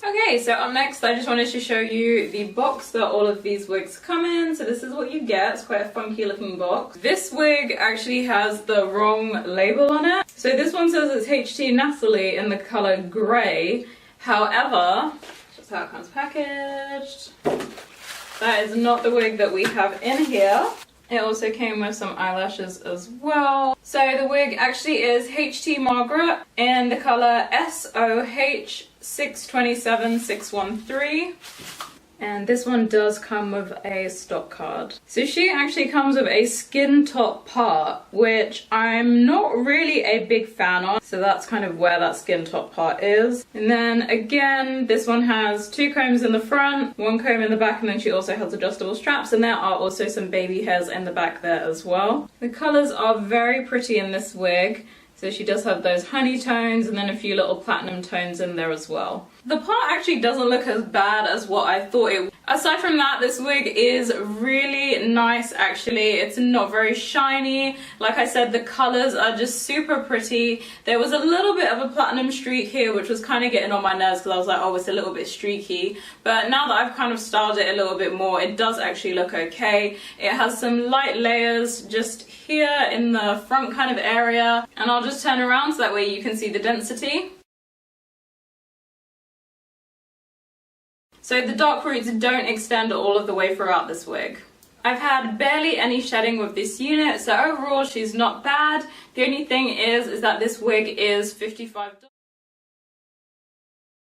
Okay, so up next I just wanted to show you the box that all of these wigs come in. So this is what you get. It's quite a funky looking box. This wig actually has the wrong label on it. So this one says it's HT Natalie in the color grey. However, that's how it comes packaged. That is not the wig that we have in here. It also came with some eyelashes as well. So the wig actually is HT Margaret in the color SOH 627613. And this one does come with a stock card. So she actually comes with a skin top part, which I'm not really a big fan of. So that's kind of where that skin top part is. And then again, this one has 2 combs in the front, 1 comb in the back, and then she also has adjustable straps. And there are also some baby hairs in the back there as well. The colors are very pretty in this wig. So she does have those honey tones and then a few little platinum tones in there as well. The part actually doesn't look as bad as what I thought it would. Aside from that, this wig is really nice actually. It's not very shiny. Like I said, the colors are just super pretty. There was a little bit of a platinum streak here, which was kind of getting on my nerves because I was like, oh, it's a little bit streaky. But now that I've kind of styled it a little bit more, it does actually look okay. It has some light layers just here in the front kind of area. And I'll just turn around so that way you can see the density. So the dark roots don't extend all of the way throughout this wig. I've had barely any shedding with this unit, so overall she's not bad. The only thing is that this wig is $55.